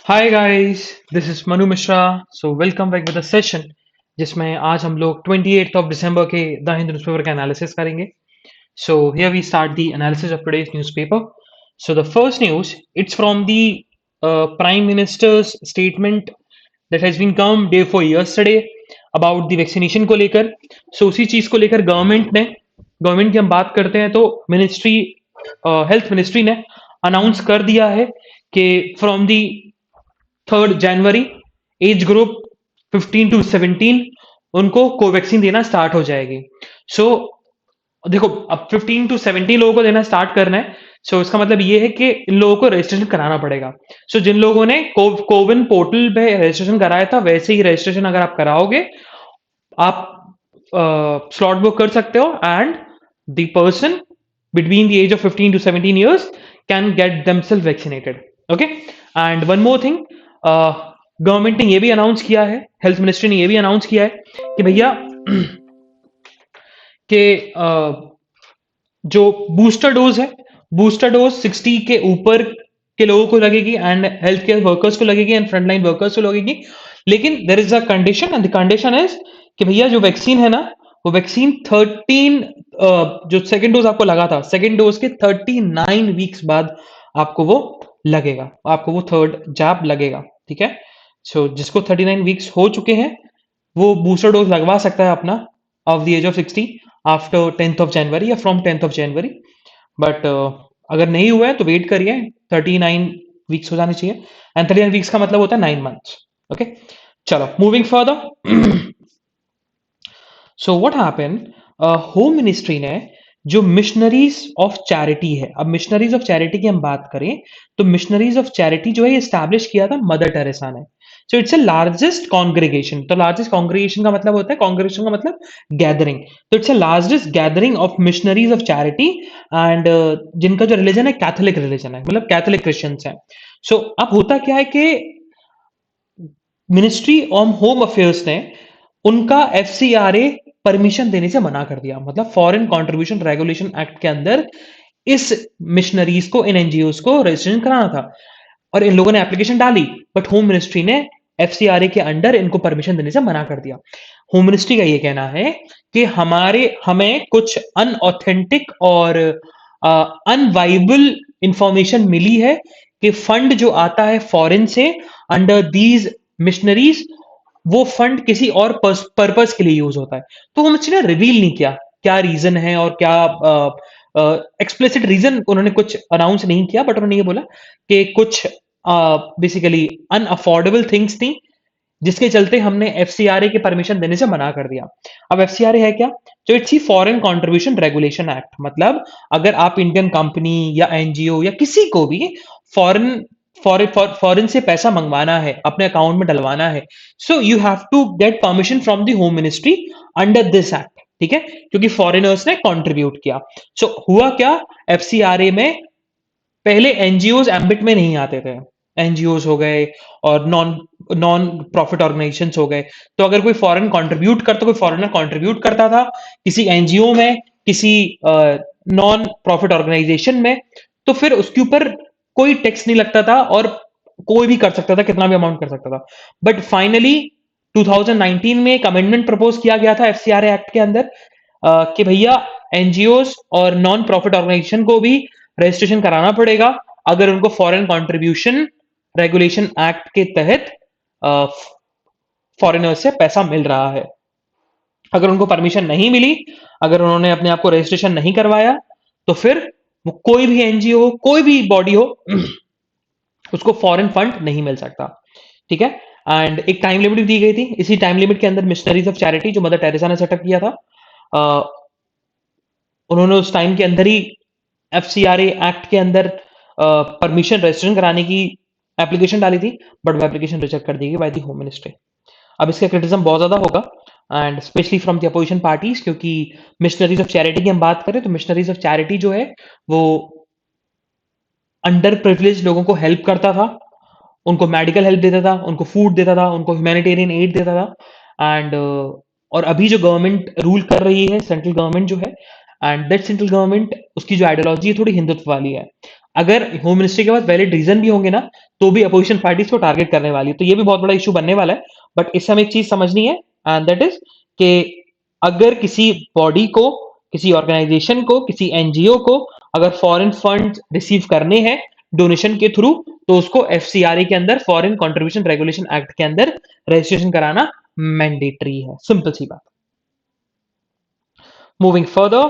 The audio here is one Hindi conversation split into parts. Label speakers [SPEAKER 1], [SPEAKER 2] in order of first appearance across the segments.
[SPEAKER 1] Hi guys, this is Manu Mishra. So welcome back with a session जिसमें आज हम लोग 28th ऑफ दिसंबर के द हिंदू न्यूज़पेपर का एनालिसिस करेंगे। So here we start the analysis of today's newspaper. So the first news it's from the prime minister's statement that has been come day for yesterday about the vaccination को लेकर। सो उसी चीज़ को लेकर गवर्नमेंट की हम बात करते हैं तो मिनिस्ट्री हेल्थ मिनिस्ट्री ने अनाउंस कर दिया है कि from the 3rd January age group 15 to 17 उनको कोवैक्सीन देना स्टार्ट हो जाएगी। सो देखो, अब 15 to 17 लोगों को देना स्टार्ट करना है। सो इसका मतलब ये है कि इन लोगों को रजिस्ट्रेशन कराना पड़ेगा। सो जिन लोगों ने कोविन पोर्टल पे रजिस्ट्रेशन कराया था वैसे ही रजिस्ट्रेशन अगर आप कराओगे, आप स्लॉट बुक कर सकते हो and the person between the age of 15 to 17 years can get themselves vaccinated. Okay, and one more thing, government ने ये भी अनाउंस किया है, हेल्थ मिनिस्ट्री ने ये भी अनाउंस किया है कि भैया कि जो बूस्टर डोज है, बूस्टर डोज 60 के ऊपर के लोगों को लगेगी एंड हेल्थ केयर वर्कर्स को लगेगी एंड फ्रंटलाइन वर्कर्स को लगेगी। लेकिन there is a condition and the condition is कि भैया जो वैक्सीन है ना, वो वैक्सीन 13 जो सेकेंड डोज आपको लगा था, सेकेंड डोज के 39 वीक्स बाद आपको वो लगेगा, आपको वो थर्ड जैब लगेगा। ठीक है, सो जिसको 39 वीक्स हो चुके हैं वो बूस्टर डोज लगवा सकता है अपना of the age of 60 after 10th of January या from 10th of January। But अगर नहीं हुआ है तो वेट करिए, 39 वीक्स हो जाने चाहिए एंड 39 वीक्स का मतलब होता है 9 months। ओके, चलो moving further. So what happen, home ministry ने जो मिशनरीज ऑफ चैरिटी है, अब मिशनरीज ऑफ चैरिटी की हम बात करें तो मिशनरीज ऑफ चैरिटी जो है ये स्टैब्लिश किया था मदर टेरेसा ने। So it's a largest congregation. तो लार्जेस्ट कॉन्ग्रीगेशन का मतलब होता है, कॉन्ग्रीगेशन का मतलब गैदरिंग। तो it's a largest gathering of missionaries of charity and जिनका जो रिलीजन है कैथोलिक रिलीजन है, मतलब कैथोलिक क्रिश्चियंस हैं। सो अब होता क्या है कि मिनिस्ट्री ऑफ होम अफेयर्स ने उनका एफसीआरए परमिशन देने से मना कर दिया। मतलब फॉरेन कंट्रीब्यूशन रेगुलेशन एक्ट के अंदर इस मिशनरीज को, इन एनजीओ को रजिस्ट्रेशन कराना था और इन लोगों ने एप्लीकेशन डाली, बट होम मिनिस्ट्री ने एफसीआरए के अंडर इनको परमिशन देने से मना कर दिया। होम मिनिस्ट्री का ये कहना है कि हमें कुछ अनऑथेंटिक और अनवाइबल इंफॉर्मेशन मिली है कि फंड जो आता है फॉरेन से अंडर दीज मिशनरीज, वो फंड किसी और पर्पस के लिए यूज होता है। तो वो मुझे रिवील नहीं किया क्या रीजन है और क्या एक्सप्लिसिट रीजन उन्होंने कुछ अनाउंस नहीं किया, बट उन्होंने ये बोला कि कुछ बेसिकली अनअफोर्डेबल थिंग्स थी जिसके चलते हमने एफसीआरए की परमिशन देने से मना कर दिया। अब एफसीआरए है क्या? तो it's he foreign contribution regulation act. मतलब अगर आप इंडियन कंपनी या एनजीओ या किसी को भी फॉरेन फॉरेन से पैसा मंगवाना है, अपने अकाउंट में डलवाना है, so you have to get permission from the home ministry under this act. ठीक है, क्योंकि फॉरेनर्स ने कंट्रीब्यूट किया। सो हुआ क्या, एफसीआरए में पहले एनजीओज एम्बिट में नहीं आते थे। एनजीओज हो गए और नॉन नॉन प्रॉफिट ऑर्गेनाइजेशंस हो गए। तो अगर कोई फॉरेन कंट्रीब्यूट करता, कोई फॉरेनर कंट्रीब्यूट करता था किसी एनजीओ में, किसी नॉन प्रॉफिट ऑर्गेनाइजेशन में, तो फिर उसके ऊपर कोई टैक्स नहीं लगता था और कोई भी कर सकता था, कितना भी अमाउंट कर सकता था। बट फाइनली 2019 में एक अमेंडमेंट प्रपोज किया गया था एफसीआरए एक्ट के अंदर कि भैया एनजीओज और नॉन प्रॉफिट ऑर्गेनाइजेशन को भी रजिस्ट्रेशन कराना पड़ेगा अगर उनको फॉरेन कंट्रीब्यूशन रेगुलेशन एक्ट के तहत फॉरेनर से पैसा मिल रहा है। अगर उनको परमिशन नहीं मिली, अगर उन्होंने अपने आप को रजिस्ट्रेशन नहीं करवाया, तो फिर वो कोई भी एनजीओ हो, कोई भी बॉडी हो, उसको फॉरेन फंड नहीं मिल सकता। ठीक है, एंड एक टाइम लिमिट भी दी गई थी। इसी टाइम लिमिट के अंदर मिशनरीज ऑफ चैरिटी जो मदर टेरेसा ने सेटअप किया था, उन्होंने उस टाइम के अंदर ही एफसीआरए एक्ट के अंदर परमिशन रजिस्ट्रेशन कराने की एप्लीकेशन डाली थी, बट वो एप्लीकेशन रिजेक्ट कर दी गई बाय द होम मिनिस्ट्री। अब इसका क्रिटिसिज्म बहुत ज्यादा होगा and specially from the opposition parties, क्योंकि मिशनरीज ऑफ चैरिटी की हम बात करें तो मिशनरीज ऑफ चैरिटी जो है वो अंडर प्रिविलेज लोगों को हेल्प करता था, उनको मेडिकल हेल्प देता था, उनको फूड देता था, उनको ह्यूमैनिटेरियन एड देता था एंड और अभी जो गवर्नमेंट रूल कर रही है, सेंट्रल गवर्नमेंट जो है, एंड दैट सेंट्रल गवर्नमेंट, उसकी जो आइडियोलॉजी है थोड़ी हिंदुत्व वाली है। अगर होम मिनिस्ट्री के पास वैलिड रीजन भी होंगे ना, तो भी अपोजिशन पार्टीज को टारगेट करने वाली है। तो ये भी बहुत बड़ा इशू बनने वाला है। बट इससे हमें एक चीज समझनी है, एंड दैट इज कि अगर किसी बॉडी को, किसी ऑर्गेनाइजेशन को, किसी एनजीओ को अगर फॉरेन फंड रिसीव करने हैं डोनेशन के थ्रू, तो उसको एफसीआरए के अंदर, फॉरेन कंट्रीब्यूशन रेगुलेशन एक्ट के अंदर रजिस्ट्रेशन कराना मैंडेटरी है। सिंपल सी बात। मूविंग फर्दर,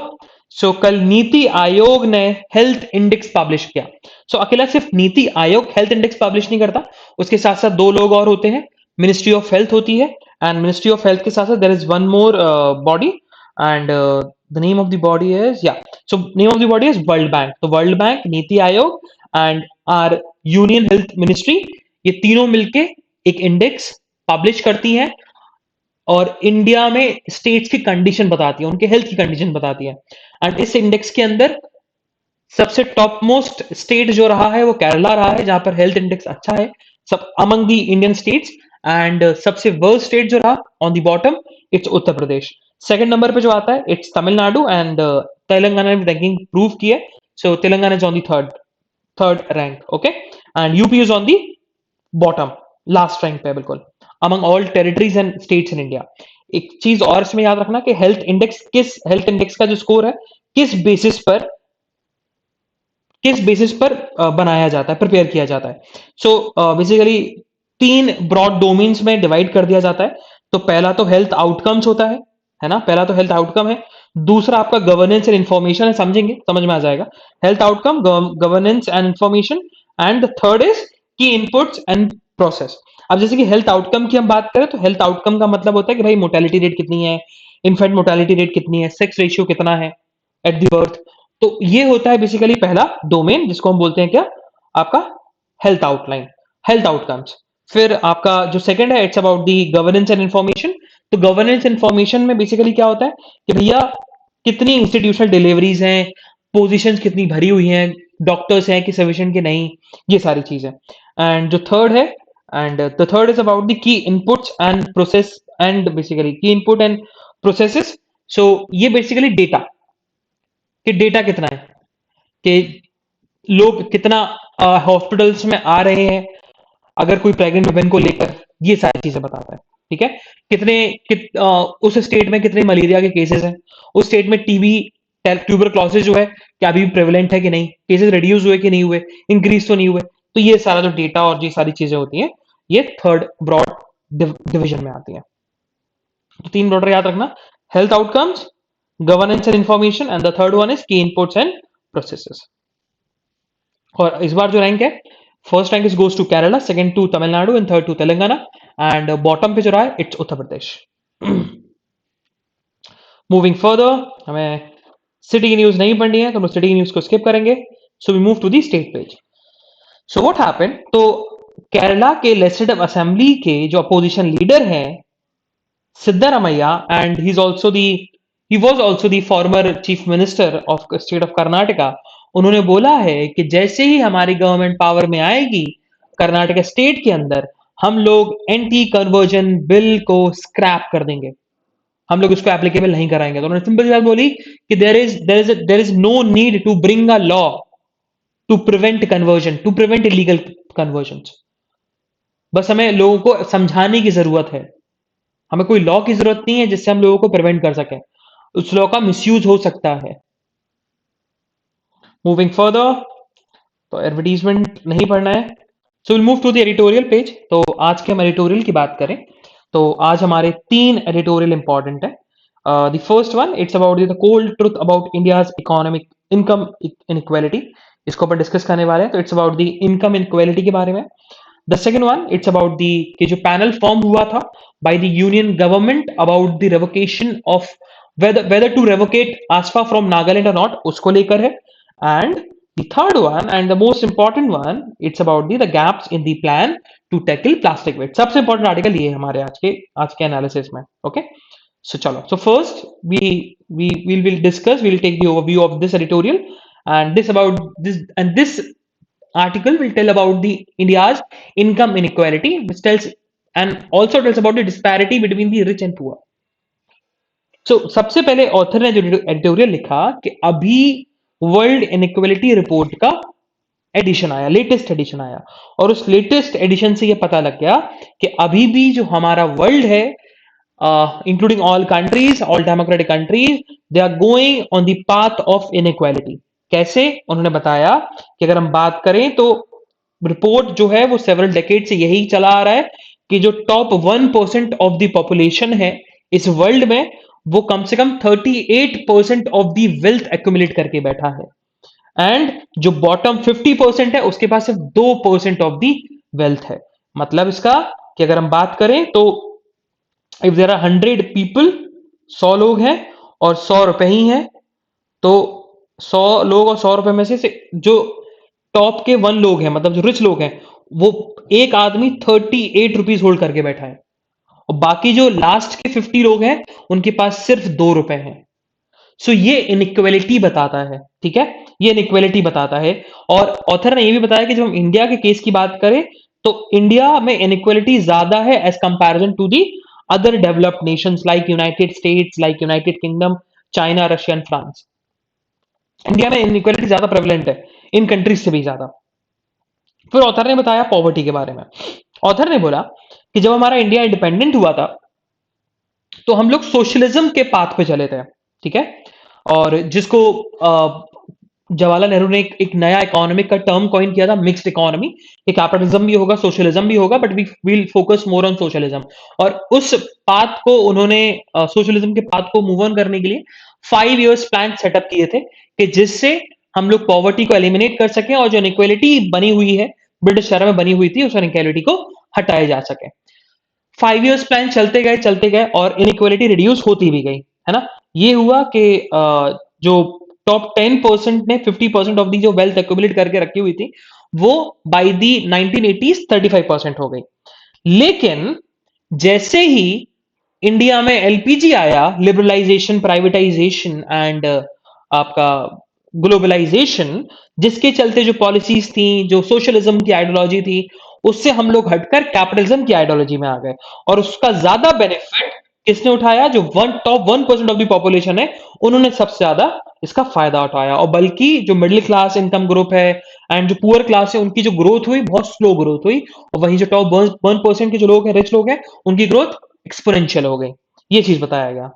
[SPEAKER 1] सो कल नीति आयोग ने हेल्थ इंडेक्स पब्लिश किया। सो अकेला सिर्फ NITI Aayog health index publish नहीं करता, उसके साथ साथ दो लोग और होते हैं। मिनिस्ट्री ऑफ हेल्थ होती है, एंड मिनिस्ट्री ऑफ हेल्थ के साथ साथ there is one more body, and the name of the body is, या so name of the body is world bank. तो world bank, NITI Aayog and our union health ministry, ये तीनों मिलके एक इंडेक्स पब्लिश करती हैं और इंडिया में स्टेट्स की कंडीशन बताती है, उनके हेल्थ की कंडीशन बताती है। एंड इस इंडेक्स के अंदर सबसे टॉप मोस्ट स्टेट जो रहा है वो केरला रहा है, जहां पर हेल्थ इंडेक्स अच्छा है सब among the Indian states. And सबसे वर्स्ट स्टेट जो रहा on the bottom, it's Uttar Pradesh. Second number पे जो आता है इट्स तमिलनाडु, एंड तेलंगाना ने रैंकिंग प्रूव की है। So Telangana is on the third rank, okay, and UP is on the bottom, last rank पे बिल्कुल, among all territories and states in India. एक चीज और इसमें याद रखना कि हेल्थ इंडेक्स का जो स्कोर है, किस बेसिस पर किस बेसिस पर बनाया जाता है, प्रिपेयर किया जाता है। सो बेसिकली तीन ब्रॉड डोमेन्स में डिवाइड कर दिया जाता है। तो पहला तो हेल्थ आउटकम्स होता है ना, पहला तो हेल्थ आउटकम है। दूसरा आपका गवर्नेंस एंड इंफॉर्मेशन है, समझेंगे, समझ में आ जाएगा। Health outcome, governance and information, and third is की इनपुट्स एंड प्रोसेस। अब जैसे कि हेल्थ आउटकम की हम बात करें, तो हेल्थ आउटकम का मतलब होता है कि भाई मोर्टेलिटी रेट कितनी है, इन्फेंट मोर्टेलिटी रेट कितनी है, सेक्स रेशियो कितना है एट द बर्थ। तो ये होता है बेसिकली पहला डोमेन, जिसको हम बोलते हैं क्या, आपका हेल्थ आउटलाइन, हेल्थ आउटकम्स। फिर आपका जो सेकंड है, it's about the governance and information. तो गवर्नेंस इंफॉर्मेशन में बेसिकली क्या होता है कि भैया कितनी इंस्टीट्यूशनल डिलीवरीज हैं, पोजीशंस कितनी भरी हुई हैं, डॉक्टर्स हैं कि सफिशिएंट कि नहीं, ये सारी चीजें। एंड जो थर्ड है, and the third is about the key inputs and process, and basically की इनपुट एंड प्रोसेसेस। सो ये बेसिकली डेटा, कि डेटा कितना है, कि लोग कितना हॉस्पिटल्स में आ रहे हैं अगर कोई प्रेग्नेंट वुमेन को लेकर, ये सारी चीजें बताता है। ठीक है, उस स्टेट में कितने मलेरिया के केसेस हैं, उस स्टेट में टीबी ट्यूबरक्लोसिस जो है क्या अभी भी प्रेवलेंट है कि नहीं, केसेस रिड्यूस हुए कि नहीं हुए, इंक्रीज तो नहीं हुए। तो ये सारा जो डेटा और ये सारी चीजें होती हैं, ये थर्ड ब्रॉड डिविजन में आती है। तो तीन ब्रॉडर याद रखना, health outcomes, governance and information, and the third one is की इनपुट्स एंड प्रोसेसेस। और इस बार जो रैंक है, first rank is goes to Kerala, second to Tamil Nadu, and third to Telangana, and bottom पे जो रहा है it's Uttar Pradesh. Moving further, हमें सिटी की न्यूज नहीं पढ़नी है, तो हम सिटी की न्यूज को स्किप करेंगे। So we move to the state page. So what happened, तो केरला के लेजिस्लेटिव असेंबली के जो अपोजिशन लीडर हैं Siddaramaiah, and he was also the former chief minister of state of Karnataka, उन्होंने बोला है कि जैसे ही हमारी गवर्नमेंट पावर में आएगी कर्नाटक स्टेट के अंदर, हम लोग एंटी कन्वर्जन बिल को स्क्रैप कर देंगे, हम लोग उसको एप्लीकेबल नहीं कराएंगे। तो उन्होंने सिंपल सी बात बोली कि there is no need to bring a law to prevent conversion, to prevent illegal conversion. बस हमें लोगों को समझाने की जरूरत है, हमें कोई लॉ की जरूरत नहीं है जिससे हम लोगों को प्रिवेंट कर सकें, उस लॉ का मिसयूज हो सकता है। मूविंग फर्दर, तो एडवर्टीजमेंट नहीं पढ़ना है, so will move to the editorial page. तो आज के हम एडिटोरियल की बात करें, तो आज हमारे तीन एडिटोरियल इंपॉर्टेंट है। The first one, it's about the cold truth about India's economic income inequality, इसको अपन डिस्कस करने वाले हैं। तो it's about the income inequality के बारे में। The second one, it's about the कि जो पैनल फॉर्म हुआ था by the union government about the revocation of whether to revocate ASFA from Nagaland or not, उसको लेकर है। And the third one and the most important one, it's about the gaps in the plan to tackle plastic waste। सबसे important आर्टिकल ये है हमारे आज के एनालिसिस में। ओके, सो चलो, so first we will discuss, we will take the overview of this editorial, and this article will tell about the India's income inequality, which tells and also tells about the disparity between the rich and poor। सबसे पहले ऑथर ने जो एडिटोरियल लिखा कि अभी वर्ल्ड इनइक्वालिटी रिपोर्ट का एडिशन आया, लेटेस्ट एडिशन आया, और उस लेटेस्ट एडिशन से ये पता लग गया कि अभी भी जो हमारा वर्ल्ड है, including all countries, all democratic countries, they are going on the path of inequality. कैसे? उन्होंने बताया कि अगर हम बात करें तो रिपोर्ट जो है वो सेवरल डेकेड से यही चला आ रहा है कि जो टॉप 1% ऑफ द पॉपुलेशन है इस वर्ल्ड में, वो कम से कम 38% ऑफ द वेल्थ एक्यूमुलेट करके बैठा है, एंड जो बॉटम 50% है उसके पास सिर्फ 2% ऑफ दी वेल्थ है। मतलब इसका कि अगर हम बात करें तो इफ देर आर 100 पीपल, 100 लोग हैं और 100 रुपए ही हैं, तो 100 लोग और 100 रुपए में से जो टॉप के 1 लोग हैं, मतलब जो रिच लोग हैं, वो एक आदमी 38 रुपीज होल्ड करके बैठा है, और बाकी जो लास्ट के 50 लोग हैं उनके पास सिर्फ 2 रुपए हैं। सो ये इनइक्वालिटी बताता है, ठीक है, ये इनइक्वालिटी बताता है। और ऑथर ने ये भी बताया कि जब हम इंडिया के केस की बात करें तो इंडिया में इनइक्वालिटी ज्यादा है as comparison to the other developed nations like United States, like United Kingdom, China, Russia and France. India में इनइक्वालिटी ज्यादा प्रेवलेंट है इन कंट्रीज से भी ज्यादा। फिर ऑथर ने बताया पॉवर्टी के बारे में। ऑथर ने बोला कि जब हमारा इंडिया इंडिपेंडेंट हुआ था तो हम लोग सोशलिज्म के पाथ पे चले थे, ठीक है, और जिसको जवाहरलाल नेहरू ने एक नया इकोनॉमिक का टर्म कॉइन किया था, मिक्स्ड इकोनॉमी, कि कैपिटलिज्म भी होगा, सोशलिज्म भी होगा, but we will focus more on socialism. और उस पाथ को उन्होंने, सोशलिज्म के पाथ को मूव ऑन करने के लिए 5 इयर्स प्लान सेटअप किए थे कि जिससे हम लोग पॉवर्टी को एलिमिनेट कर सकें और जो इनइक्वालिटी बनी हुई है, ब्रिटिश एरा में बनी हुई थी, उस इनइक्वालिटी को हटाया जा सके। 5 इयर्स प्लान चलते गए और इनइक्वालिटी रिड्यूस होती भी गई, है ना। ये हुआ कि जो टॉप 10% ने 50% ऑफ दी जो वेल्थ एक्यूमुलेट करके रखी हुई थी, वो बाय दी 1980s 35% हो गई। लेकिन जैसे ही इंडिया में एलपीजी आया, लिबरलाइजेशन, प्राइवेटाइजेशन एंड आपका ग्लोबलाइजेशन, जिसके चलते जो पॉलिसीज थी, जो सोशलिज्म की आइडियोलॉजी थी, उससे हम लोग हटकर कैपिटलिज्म की आइडियोलॉजी में आ गए, और उसका ज्यादा बेनिफिट किसने उठाया? जो टॉप 1% ऑफ द पॉपुलेशन है, उन्होंने सबसे ज्यादा इसका फायदा उठाया। और बल्कि जो मिडिल क्लास इनकम ग्रुप है एंड जो पुअर क्लास है, उनकी जो ग्रोथ हुई बहुत स्लो ग्रोथ हुई, और वहीं जो टॉप 1% के जो लोग हैं, रिच लोग हैं, उनकी ग्रोथ एक्सपोनेंशियल हो गई। ये चीज बताया गया।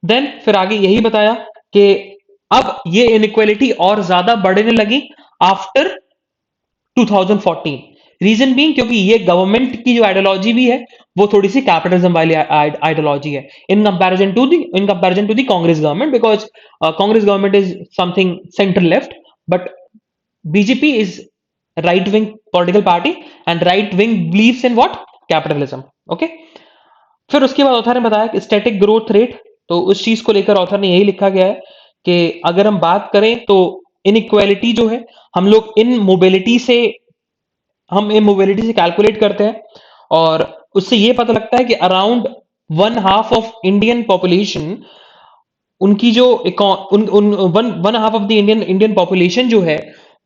[SPEAKER 1] देन फिर आगे यही बताया कि अब ये इनइक्वालिटी और ज्यादा बढ़ने लगी आफ्टर 2014। रीजन बीइंग क्योंकि ये गवर्नमेंट की जो आइडियोलॉजी भी है वो थोड़ी सी कैपिटलिज्म वाली आइडियोलॉजी है in comparison to the Congress government, because Congress government is something centre left, but BJP is right wing political party, and right wing believes in what? Capitalism. Okay. फिर उसके बाद ऑथर ने बताया कि स्टैटिक ग्रोथ रेट, तो उस चीज को लेकर ऑथर ने यही लिखा गया है कि अगर हम बात करें तो इनइक्वालिटी जो है, हम लोग इन मोबिलिटी से कैलकुलेट करते हैं, और उससे ये पता लगता है कि अराउंड 1/2 ऑफ इंडियन पॉपुलेशन, उनकी जो one half of the Indian population जो है,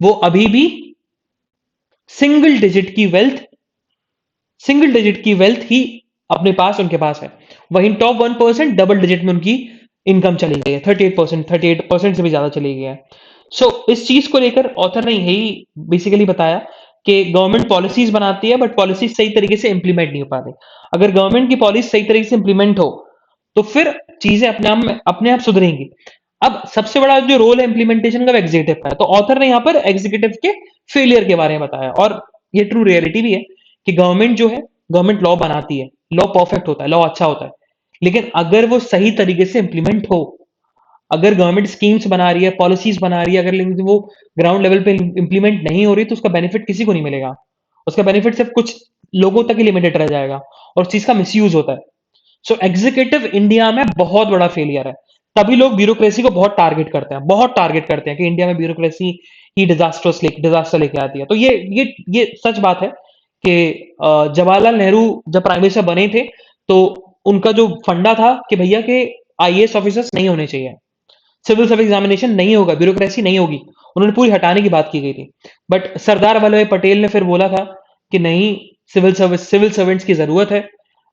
[SPEAKER 1] वो अभी भी सिंगल डिजिट की वेल्थ ही अपने पास उनके पास है। वहीं टॉप 1% डबल डिजिट में उनकी इनकम चली गई है, 38% से भी ज्यादा चली गई है। सो इस चीज को लेकर ऑथर ने यही बेसिकली बताया कि गवर्नमेंट पॉलिसीज बनाती है, बट पॉलिसीज सही तरीके से इंप्लीमेंट नहीं हो पाती। अगर गवर्नमेंट की पॉलिसी सही तरीके से इंप्लीमेंट हो तो फिर चीजें अपने आप सुधरेंगी। अब सबसे बड़ा जो रोल है इंप्लीमेंटेशन का, एग्जीक्यूटिव का है, तो ऑथर ने यहां पर एग्जीक्यूटिव के फेलियर के बारे में बताया, और ये ट्रू रियलिटी भी है कि गवर्नमेंट लॉ बनाती है, लॉ परफेक्ट होता है, लॉ अच्छा होता है, लेकिन अगर वो सही तरीके से इंप्लीमेंट हो, अगर गवर्नमेंट स्कीम्स बना रही है, पॉलिसीज बना रही है, अगर लेकिन वो ग्राउंड लेवल पे इंप्लीमेंट नहीं हो रही, तो उसका बेनिफिट किसी को नहीं मिलेगा। उसका बेनिफिट सिर्फ कुछ लोगों तक ही लिमिटेड रह जाएगा, और उस चीज का मिसयूज होता है। सो एग्जीक्यूटिव इंडिया में बहुत बड़ा फेलियर है। तभी लोग ब्यूरोक्रेसी को बहुत टारगेट करते हैं कि इंडिया में ब्यूरोक्रेसी ही डिजास्टर लेके आती है। तो ये सच बात है कि जवाहरलाल नेहरू जब प्राइम मिनिस्टर बने थे तो उनका जो फंडा था कि भैया के आईएएस ऑफिसर्स नहीं होने चाहिए, सिविल सर्विस एग्जामिनेशन नहीं होगा, ब्यूरोक्रेसी नहीं होगी, उन्होंने पूरी हटाने की बात की गई थी। बट सरदार वल्लभ भाई पटेल ने फिर बोला था कि नहीं, सिविल सर्वेंट्स की जरूरत है,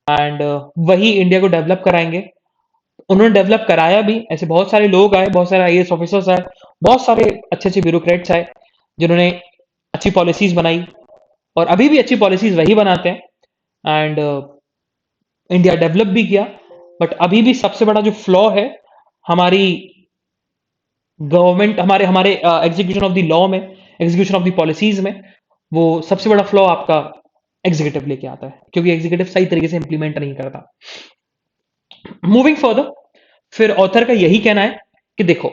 [SPEAKER 1] एंड वही इंडिया को डेवलप कराएंगे। उन्होंने डेवलप कराया भी, ऐसे बहुत सारे लोग आए, बहुत सारे आईएएस ऑफिसर्स आए, बहुत सारे अच्छे अच्छे ब्यूरोक्रेट्स आए, जिन्होंने अच्छी पॉलिसीज बनाई और अभी भी अच्छी पॉलिसीज वही बनाते हैं। एंड इंडिया डेवलप भी किया। बट अभी भी सबसे बड़ा जो फ्लॉ है हमारी गवर्नमेंट, हमारे हमारे एग्जीक्यूशन ऑफ द लॉ में, एग्जीक्यूशन ऑफ द पॉलिसीज में, वो सबसे बड़ा फ्लॉ आपका एग्जीक्यूटिव लेके आता है, क्योंकि एग्जीक्यूटिव सही तरीके से इंप्लीमेंट नहीं करता। मूविंग फर्दर, फिर ऑथर का यही कहना है कि देखो,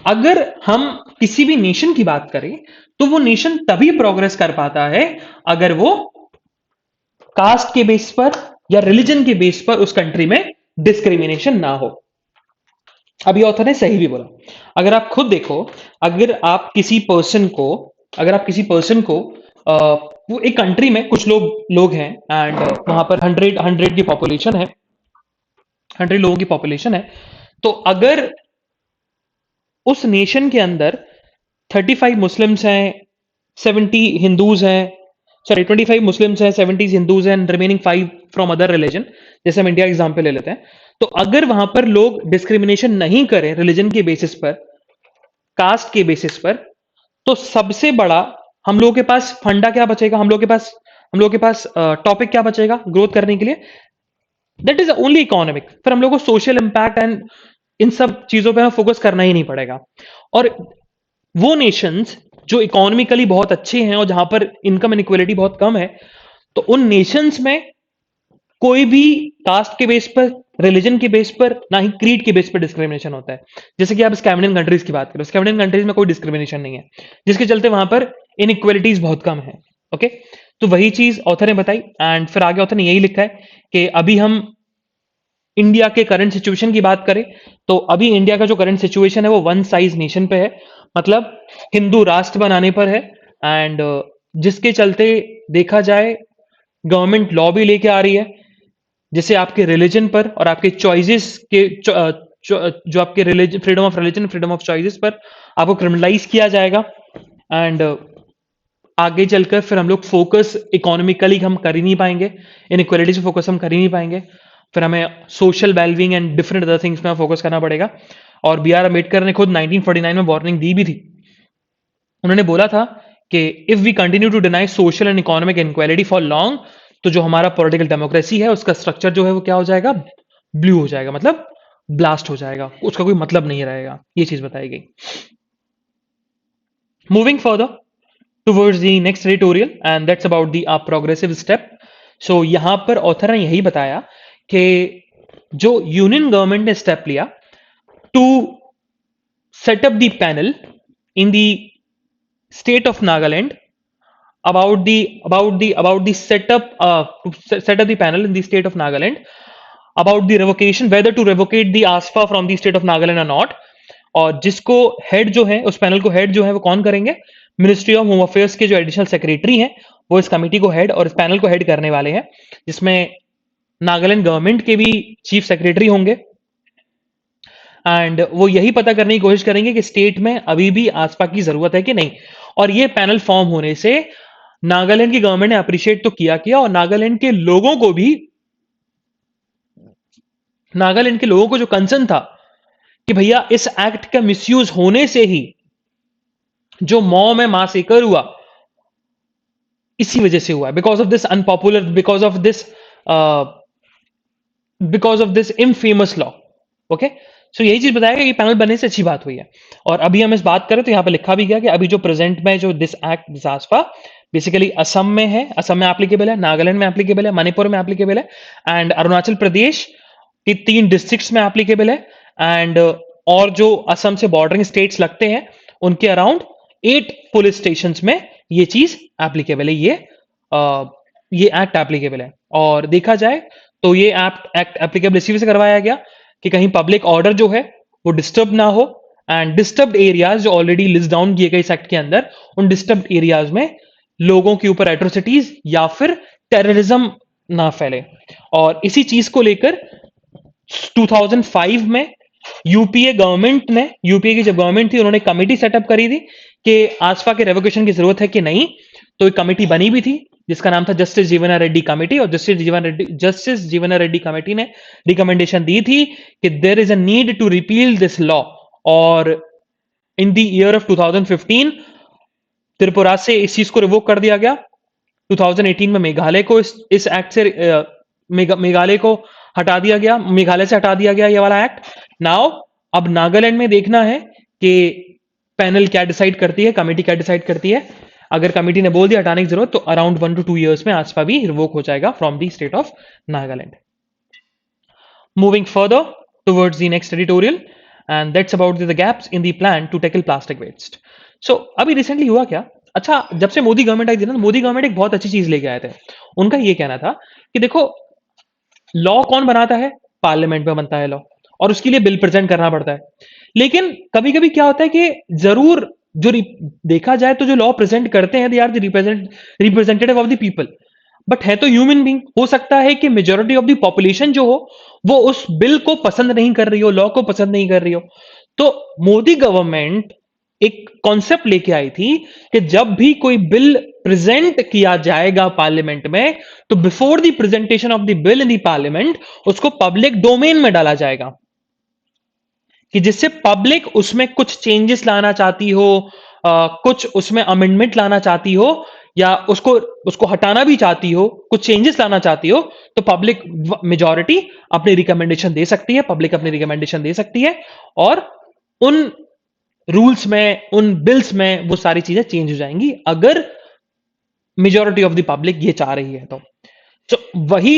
[SPEAKER 1] अगर हम किसी भी नेशन की बात करें तो वो नेशन तभी प्रोग्रेस कर पाता है अगर वो कास्ट के बेस पर या रिलीजन के बेस पर उस कंट्री में डिस्क्रिमिनेशन ना हो। अभी ऑथर ने सही भी बोला। अगर आप खुद देखो, अगर आप किसी पर्सन को अगर आप किसी पर्सन को वो एक कंट्री में कुछ लोग लोग हैं एंड वहां पर 100 की पॉपुलेशन है, 100 लोगों की पॉपुलेशन है, तो अगर उस नेशन के अंदर 35 मुस्लिम्स हैं, 70 हिंदूज हैं, सॉरी 25 मुस्लिम्स हैं, 70 हिंदूज हैं, रिमेनिंग 5 फ्रॉम अदर रिलीजन, जैसे हम इंडिया एग्जाम्पल ले लेते हैं, तो अगर वहां पर लोग डिस्क्रिमिनेशन नहीं करें रिलीजन के बेसिस पर, कास्ट के बेसिस पर, तो सबसे बड़ा हम लोगों के पास फंडा क्या बचेगा, हम लोग के पास टॉपिक क्या बचेगा ग्रोथ करने के लिए? That is only economic. फिर हम लोग को सोशल इंपैक्ट एंड इन सब चीजों पे हमें फोकस करना ही नहीं पड़ेगा। और वो नेशंस जो इकोनॉमिकली बहुत अच्छे हैं और जहां पर इनकम इनइक्वालिटी बहुत कम है, तो उन नेशंस में कोई भी कास्ट के बेस पर, रिलीजन के बेस पर, ना ही क्रीड के बेस पर डिस्क्रिमिनेशन होता है। जैसे कि आप स्कैंडिनेवियन कंट्रीज की बात करो, स्कैंडिनेवियन कंट्रीज में कोई डिस्क्रिमिनेशन नहीं है, जिसके चलते वहां पर इनइक्वालिटीज बहुत कम है। ओके, तो वही चीज ऑथर ने बताई। एंड फिर आगे ऑथर ने यही लिखा है कि अभी हम इंडिया के करंट सिचुएशन की बात करें तो अभी इंडिया का जो करंट सिचुएशन है वो वन साइज नेशन पे है, मतलब हिंदू राष्ट्र बनाने पर है। एंड जिसके चलते देखा जाए, गवर्नमेंट लॉ भी लेके आ रही है जिसे आपके रिलीजन पर और आपके चॉइसेस के जो आपके religion, freedom of religion, freedom of choices पर आपको क्रिमिनलाइज किया जाएगा। एंड आगे चलकर फिर हम लोग फोकस इकोनॉमिकली हम कर ही नहीं पाएंगे, इनइक्वालिटी से फोकस हम कर ही नहीं पाएंगे, फिर हमें social wellbeing and different other things में फोकस करना पड़ेगा। और बी आर अम्बेडकर ने खुद 1949 में वार्निंग दी भी थी। उन्होंने बोला था कि if we continue to deny social and economic inequality for long, तो जो हमारा पॉलिटिकल डेमोक्रेसी है उसका स्ट्रक्चर जो है वो क्या हो जाएगा, ब्लू हो जाएगा, मतलब ब्लास्ट हो जाएगा, उसका कोई मतलब नहीं रहेगा। ये चीज बताई गई। Moving further towards the next editorial, and that's about the progressive step. So यहां पर ऑथर ने यही बताया कि जो यूनियन गवर्नमेंट ने स्टेप लिया to set up the panel in the state of Nagaland about the setup to set up the panel in the state of Nagaland about the revocation, whether to revocate the ASFA from the state of Nagaland or not। और जिसको हेड जो है, उस पैनल को हेड जो है वो कौन करेंगे, मिनिस्ट्री ऑफ होम अफेयर्स के जो एडिशनल सेक्रेटरी हैं वो इस कमेटी को हेड और इस पैनल को हेड करने वाले हैं, जिसमें नागालैंड गवर्नमेंट के भी चीफ सेक्रेटरी होंगे। एंड वो यही पता करने की कोशिश करेंगे कि स्टेट में अभी भी आसपा की जरूरत है कि नहीं। और ये पैनल फॉर्म होने से नागालैंड की गवर्नमेंट ने अप्रिशिएट तो किया और नागालैंड के लोगों को भी, नागालैंड के लोगों को जो कंसर्न था कि भैया इस एक्ट का मिसयूज होने से ही जो मॉ में मासेकर हुआ, इसी वजह से हुआ, because of this unpopular, because of this infamous law. Okay, so यही चीज बताया कि पैनल बनने से अच्छी बात हुई है। और अभी हम इस बात करें तो यहां पर लिखा भी गया कि अभी जो प्रेजेंट में जो दिस एक्ट, दिस आसपा बेसिकली असम में है, असम में एप्लीकेबल है, नागालैंड में एप्लीकेबल है, मणिपुर में एप्लीकेबल है, एंड अरुणाचल प्रदेश की 3 डिस्ट्रिक्ट्स में एप्लीकेबल है। एंड और जो असम से बॉर्डरिंग स्टेट्स लगते हैं उनके अराउंड 8 पुलिस स्टेशन में ये चीज एप्लीकेबल है, ये एक्ट एप्लीकेबल है। और देखा जाए तो ये एक्ट एप्लीकेबल इसी वजह से करवाया गया कि कहीं पब्लिक ऑर्डर जो है वो डिस्टर्ब ना हो, एंड डिस्टर्ब्ड एरियाज जो ऑलरेडी लिस्ट डाउन किए गए इस एक्ट के अंदर, उन डिस्टर्ब्ड एरियाज में लोगों के ऊपर एट्रोसिटीज या फिर टेररिज्म ना फैले। और इसी चीज को लेकर 2005 में यूपीए की जब गवर्नमेंट थी, उन्होंने कमेटी सेटअप करी थी कि आसपा के रेवोकेशन की जरूरत है कि नहीं। तो एक कमेटी बनी भी थी जिसका नाम था जस्टिस जीवना रेड्डी कमेटी, और जस्टिस जीवना रेड्डी कमेटी ने रिकमेंडेशन दी थी कि there is a need to repeal this law. और in the year of 2015 Tripura से इस चीज को रिवोक कर दिया गया। 2018 में मेघालय को इस एक्ट से मेघालय को हटा दिया गया, मेघालय से हटा दिया गया ये वाला एक्ट। नाउ अब नागालैंड में देखना है कि पैनल क्या डिसाइड करती है, कमेटी क्या डिसाइड करती है। अगर कमेटी ने बोल दिया हटाने की जरूरत, तो अराउंड 1 to 2 years में आसपा भी रिवोक हो जाएगा from the state of Nagaland. Moving further towards the next editorial, and that's about the gaps in the plan to tackle plastic waste. So अभी रिसेंटली हुआ क्या, अच्छा जब से मोदी गवर्नमेंट आई थी ना, मोदी गवर्नमेंट एक बहुत अच्छी चीज लेके आए थे। उनका ये कहना था कि देखो, लॉ कौन बनाता है, पार्लियामेंट में बनता है लॉ, और उसके लिए बिल प्रेजेंट करना पड़ता है। लेकिन कभी कभी क्या होता है कि जरूर जो देखा जाए तो जो लॉ प्रेजेंट करते हैं, they are the representative of the people, but है तो ह्यूमन बींग। हो सकता है कि मेजोरिटी ऑफ द पॉपुलेशन जो हो वो उस बिल को पसंद नहीं कर रही हो, लॉ को पसंद नहीं कर रही हो। तो मोदी गवर्नमेंट एक कॉन्सेप्ट लेके आई थी कि जब भी कोई बिल प्रेजेंट किया जाएगा पार्लियामेंट में, तो before the presentation of the bill in the parliament उसको पब्लिक डोमेन में डाला जाएगा, कि जिससे पब्लिक उसमें कुछ चेंजेस लाना चाहती हो, कुछ उसमें अमेंडमेंट लाना चाहती हो, या उसको उसको हटाना भी चाहती हो, कुछ चेंजेस लाना चाहती हो, तो पब्लिक मेजॉरिटी अपनी रिकमेंडेशन दे सकती है, पब्लिक अपनी रिकमेंडेशन दे सकती है, और उन रूल्स में, उन बिल्स में वो सारी चीजें चेंज हो जाएंगी, अगर मेजॉरिटी ऑफ द पब्लिक ये चाह रही है तो वही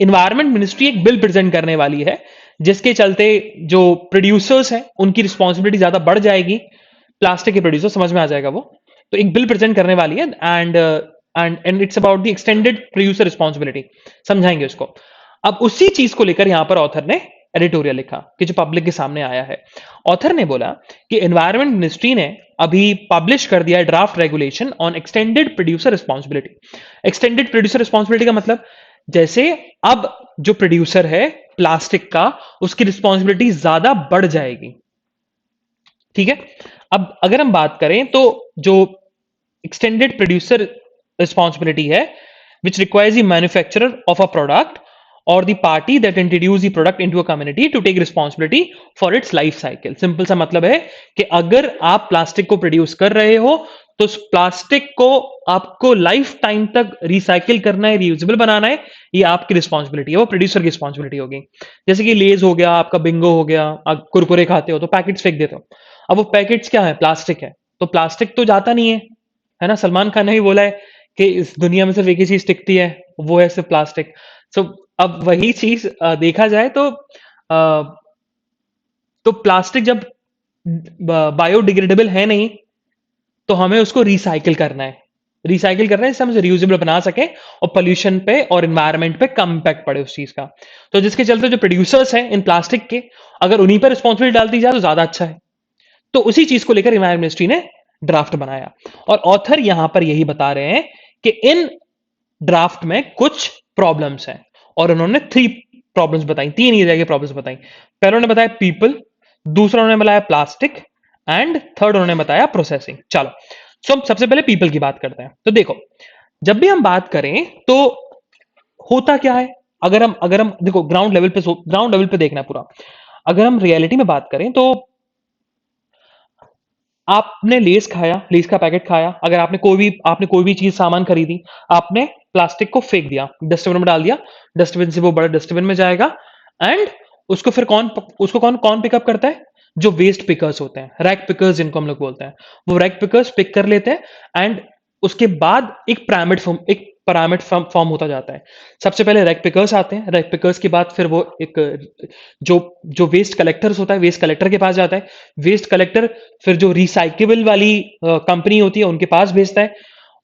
[SPEAKER 1] इन्वायरमेंट मिनिस्ट्री एक बिल प्रेजेंट करने वाली है, जिसके चलते जो प्रोड्यूसर्स हैं उनकी रिस्पॉन्सिबिलिटी ज्यादा बढ़ जाएगी। प्लास्टिक के प्रोड्यूसर, समझ में आ जाएगा वो। तो एक बिल प्रेजेंट करने वाली है, and it's about the extended producer responsibility, समझाएंगे उसको। अब उसी चीज को लेकर यहां पर ऑथर ने एडिटोरियल लिखा, कि जो पब्लिक के सामने आया है। ऑथर ने बोला कि एनवायरमेंट मिनिस्ट्री ने अभी पब्लिश कर दिया है draft regulation on extended producer responsibility. Extended producer responsibility का मतलब, जैसे अब जो प्रोड्यूसर है प्लास्टिक का, उसकी रिस्पॉन्सिबिलिटी ज्यादा बढ़ जाएगी। ठीक है, अब अगर हम बात करें तो जो एक्सटेंडेड प्रोड्यूसर रिस्पॉन्सिबिलिटी है, which requires the manufacturer of a product or the party that introduce the product into a community to take responsibility for its life cycle। Simple सा मतलब है कि अगर आप प्लास्टिक को प्रोड्यूस कर रहे हो, तो उस प्लास्टिक को आपको लाइफ टाइम तक रिसाइकिल करना है, रीयूजेबल बनाना है, ये आपकी रिस्पॉन्सिबिलिटी है, वो प्रोड्यूसर की रिस्पॉन्सिबिलिटी होगी। जैसे कि लेज हो गया, आपका बिंगो हो गया, आप कुरकुरे खाते हो तो पैकेट्स फेंक देते हो। अब वो पैकेट्स क्या है, प्लास्टिक है, तो प्लास्टिक तो जाता नहीं है ना। सलमान खान ने भी बोला है कि इस दुनिया में सिर्फ एक ही चीज टिकती है, वो है सिर्फ प्लास्टिक। सो अब वही चीज देखा जाए तो प्लास्टिक जब बायोडिग्रेडेबल है नहीं, तो हमें उसको रिसाइकिल करना है, जिससे हम उसे रियूजेबल बना सके और पोल्यूशन पे और एनवायरनमेंट पे कम इम्पैक्ट पड़े उस चीज का। तो जिसके चलते जो प्रोड्यूसर्स हैं इन प्लास्टिक के, अगर उन्हीं पर रिस्पॉन्सिबिलिटी डाल दी जाए तो ज्यादा अच्छा है। तो उसी चीज को लेकर एनवायरमेंट मिनिस्ट्री ने ड्राफ्ट बनाया, और ऑथर यहां पर यही बता रहे हैं कि इन ड्राफ्ट में कुछ प्रॉब्लम्स हैं, और उन्होंने 3 प्रॉब्लम्स बताई, 3 एरिया की प्रॉब्लम्स बताई। पहले उन्होंने बताया पीपल, दूसरा उन्होंने बताया प्लास्टिक, एंड थर्ड उन्होंने बताया प्रोसेसिंग। चलो, सो हम सबसे पहले पीपल की बात करते हैं। तो देखो, जब भी हम बात करें तो होता क्या है, अगर हम देखो ग्राउंड लेवल पे देखना है पूरा। अगर हम रियलिटी में बात करें तो आपने लेस खाया, लेस का पैकेट खाया, अगर आपने कोई भी चीज सामान खरीदी, आपने प्लास्टिक को फेंक दिया, डस्टबिन में डाल दिया, डस्टबिन से वो बड़ा डस्टबिन में जाएगा, एंड उसको कौन पिकअप करता है, जो वेस्ट पिकर्स होते हैं, रैक पिकर्स जिनको हम लोग बोलते हैं, वो रैक पिकर्स पिक कर लेते हैं, एंड उसके बाद एक पिरामिड फॉर्म होता जाता है। सबसे पहले रैक पिकर्स आते हैं, रैक पिकर्स के बाद फिर वो एक जो जो वेस्ट कलेक्टर्स होता है, वेस्ट कलेक्टर के पास जाता है, वेस्ट कलेक्टर फिर जो रिसाइकेबल वाली कंपनी होती है उनके पास भेजता है,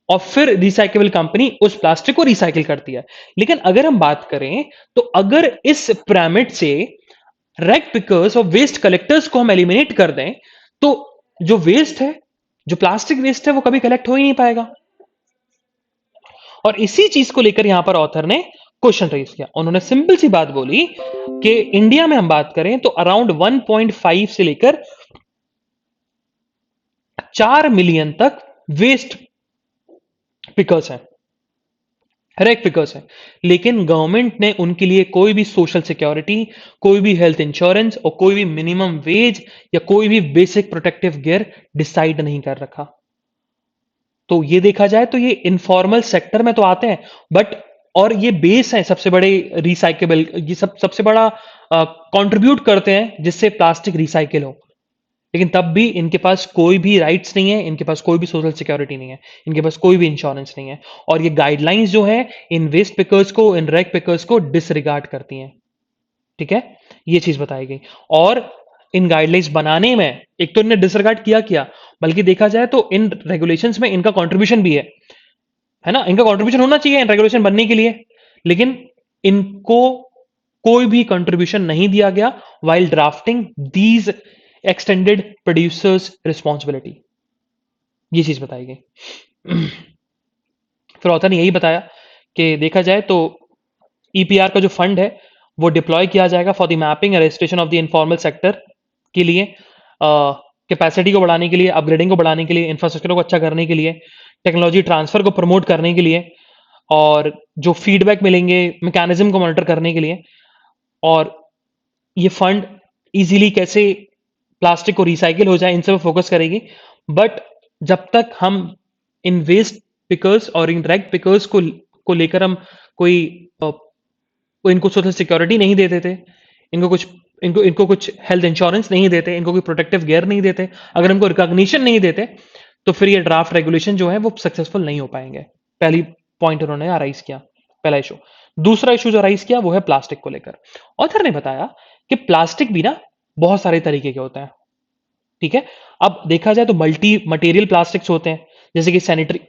[SPEAKER 1] और फिर रिसाइकेबल कंपनी उस प्लास्टिक को रिसाइकिल करती है। लेकिन अगर हम बात करें तो अगर इस पिरामिड से रैक पिकर्स और वेस्ट कलेक्टर्स को हम एलिमिनेट कर दें, तो जो वेस्ट है, जो प्लास्टिक वेस्ट है, वो कभी कलेक्ट हो ही नहीं पाएगा। और इसी चीज को लेकर यहां पर ऑथर ने क्वेश्चन रेज किया। उन्होंने सिंपल सी बात बोली कि इंडिया में हम बात करें तो अराउंड 1.5 से लेकर 4 मिलियन तक वेस्ट पिकर्स हैं, रैक पिकर्स हैं। लेकिन गवर्नमेंट ने उनके लिए कोई भी सोशल सिक्योरिटी, कोई भी हेल्थ इंश्योरेंस और कोई भी मिनिमम वेज या कोई भी बेसिक प्रोटेक्टिव गियर डिसाइड नहीं कर रखा। तो ये देखा जाए तो ये इनफॉर्मल सेक्टर में तो आते हैं, बट और ये बेस है सबसे बड़े रिसाइकेबल, ये सबसे बड़ा कंट्रीब्यूट करते हैं जिससे प्लास्टिक रिसाइकिल हो। लेकिन तब भी इनके पास कोई भी राइट्स नहीं है, इनके पास कोई भी सोशल सिक्योरिटी नहीं है, इनके पास कोई भी इंश्योरेंस नहीं है, और ये गाइडलाइंस जो है इन वेस्ट पिकर्स को, इन रैग पिकर्स को डिसरिगार्ड करती हैं। ठीक है, ये चीज बताई गई। और इन गाइडलाइंस बनाने में एक तो इन्होंने डिसरिगार्ड किया किया, बल्कि देखा जाए तो इन रेगुलेशंस में इनका कंट्रीब्यूशन भी है ना, इनका कंट्रीब्यूशन होना चाहिए इन रेगुलेशन बनने के लिए, लेकिन इनको कोई भी कंट्रीब्यूशन नहीं दिया गया while drafting these extended producers responsibility. ये चीज बताई गई। फिर ऑथर ने यही बताया कि देखा जाए तो ईपीआर का जो फंड है वो डिप्लॉय किया जाएगा for the mapping and registration of the informal sector के लिए, कैपेसिटी को बढ़ाने के लिए, अपग्रेडिंग को बढ़ाने के लिए, इंफ्रास्ट्रक्चर को अच्छा करने के लिए, टेक्नोलॉजी ट्रांसफर को प्रमोट करने के लिए, और जो फीडबैक मिलेंगे मैकेनिज्म को मॉनिटर करने के लिए, और ये फंड इजीली कैसे प्लास्टिक को रिसाइकिल हो जाए इन सब फोकस करेगी। बट जब तक हम इन वेस्ट पिकर्स और इन रैग पिकर्स को लेकर हम कोई इनको सोशल सिक्योरिटी नहीं देते थे, इनको कुछ इनको कुछ हेल्थ इंश्योरेंस नहीं देते, इनको कोई प्रोटेक्टिव गियर नहीं देते, अगर इनको रिकॉग्निशन नहीं देते, तो फिर ये ड्राफ्ट रेगुलेशन जो है वो सक्सेसफुल नहीं हो पाएंगे। पहली पॉइंट उन्होंने अराइज किया, पहला इशू। दूसरा इशू जो अराइज किया वो है प्लास्टिक को लेकर। ऑथर ने बताया कि प्लास्टिक भी ना बहुत सारे तरीके के होते हैं। ठीक है, अब देखा जाए तो मल्टी मटेरियल प्लास्टिक्स होते हैं, जैसे कि सैनिटरी,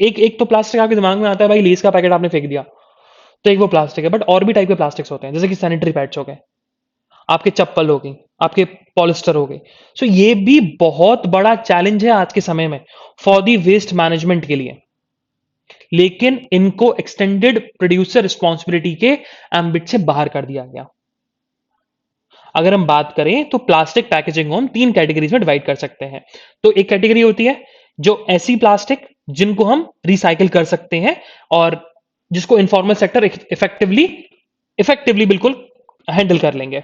[SPEAKER 1] एक एक तो प्लास्टिक आपके दिमाग में आता है भाई, लेस का पैकेट आपने फेंक दिया, तो एक वो प्लास्टिक है, बट और भी टाइप के प्लास्टिक्स होते हैं, जैसे कि सैनिटरी पैड्स हो गए, आपके चप्पल हो गई, आपके पॉलिस्टर हो गए। सो ये भी बहुत बड़ा चैलेंज है आज के समय में फॉर दी वेस्ट मैनेजमेंट के लिए, लेकिन इनको एक्सटेंडेड प्रोड्यूसर रिस्पॉन्सिबिलिटी के एम्बिट से बाहर कर दिया गया। अगर हम बात करें तो प्लास्टिक पैकेजिंग को हम 3 कैटेगरीज में डिवाइड कर सकते हैं। तो एक कैटेगरी होती है जो ऐसी प्लास्टिक जिनको हम रिसाइकिल कर सकते हैं और जिसको इनफॉर्मल सेक्टर इफेक्टिवली इफेक्टिवली बिल्कुल हैंडल कर लेंगे।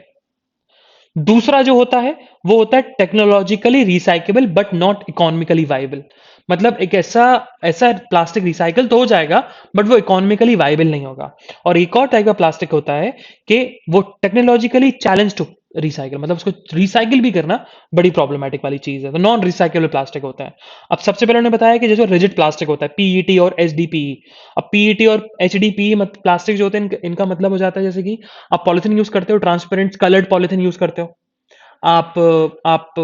[SPEAKER 1] दूसरा जो होता है वो होता है technologically recyclable but not economically viable. मतलब एक ऐसा ऐसा प्लास्टिक रिसाइकल तो हो जाएगा बट वो इकोनॉमिकली वाइबल नहीं होगा। और एक और टाइप का प्लास्टिक होता है कि वो टेक्नोलॉजिकली चैलेंज टू रिसाइकल, मतलब उसको रिसाइकिल भी करना बड़ी प्रॉब्लमैटिक वाली चीज है, तो नॉन रिसाइकेबल प्लास्टिक होता है। अब सबसे पहले उन्होंने बताया कि जैसे रिजिड प्लास्टिक होता है, पीईटी और एचडीपीई। अब पीईटी और एचडीपीई प्लास्टिक जो होते हैं इनका मतलब हो जाता है जैसे कि आप पॉलिथीन यूज करते हो, ट्रांसपेरेंट कलर्ड पॉलिथीन यूज करते हो, आप आप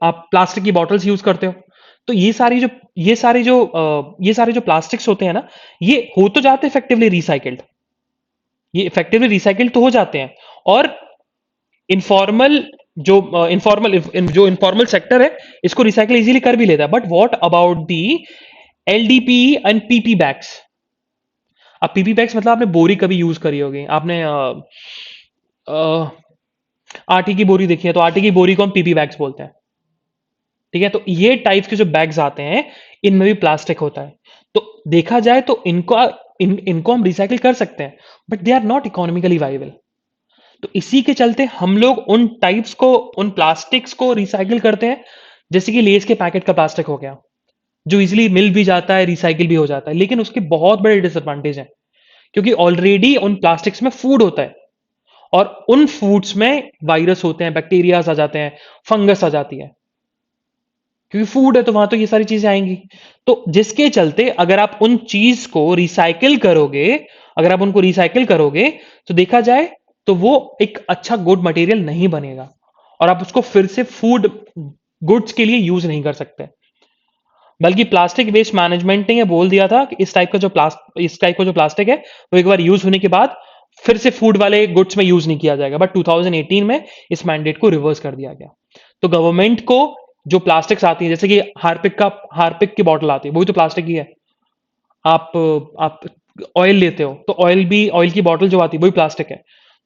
[SPEAKER 1] आप प्लास्टिक की बॉटल्स यूज करते हो। तो ये सारे जो प्लास्टिक्स होते हैं ना, ये हो तो जाते हैं इफेक्टिवली रिसाइकल्ड, ये इफेक्टिवली रिसाइकल्ड तो हो जाते हैं। और इनफॉर्मल जो इनफॉर्मल सेक्टर है इसको रिसाइकिल इजीली कर भी लेता है। But what about the LDP and PP bags? अब पीपी बैग्स मतलब आपने बोरी कभी यूज करी होगी, आपने आटे की बोरी देखी है, तो आटे की बोरी को हम पीपी बैग्स बोलते हैं। ठीक है, तो ये टाइप के जो बैग्स आते हैं इनमें भी प्लास्टिक होता है। तो देखा जाए तो इनको हम रिसाइकिल कर सकते हैं, but they are not economically viable. तो इसी के चलते हम लोग उन टाइप्स को, उन प्लास्टिक्स को रिसाइकिल करते हैं, जैसे कि लेस के पैकेट का प्लास्टिक हो गया, जो इजिली मिल भी जाता है, रिसाइकिल भी हो जाता है, लेकिन उसके बहुत बड़े डिसएडवांटेज हैं, क्योंकि ऑलरेडी उन प्लास्टिक्स में फूड होता है, और उन फूड्स में वायरस होते हैं, बैक्टीरियाज आ जाते हैं, फंगस आ जाती है, क्योंकि फूड है तो वहां तो ये सारी चीजें आएंगी। तो जिसके चलते अगर आप उन चीज को रिसाइकिल करोगे, अगर आप उनको रिसाइकिल करोगे, तो देखा जाए तो वो एक अच्छा गुड मटेरियल नहीं बनेगा, और आप उसको फिर से फूड गुड्स के लिए यूज नहीं कर सकते। बल्कि प्लास्टिक वेस्ट मैनेजमेंट ने ये बोल दिया था कि इस टाइप का जो प्लास्टिक है वो एक बार यूज होने के बाद फिर से फूड वाले गुड्स में यूज नहीं किया जाएगा। बट 2018 में इस मैंडेट को रिवर्स कर दिया गया। तो गवर्नमेंट को जो प्लास्टिक्स आती है, जैसे कि हार्पिक की बॉटल आती है, वही तो प्लास्टिक ही है। आप ऑयल लेते हो तो ऑयल की बॉटल जो आती है वही प्लास्टिक है।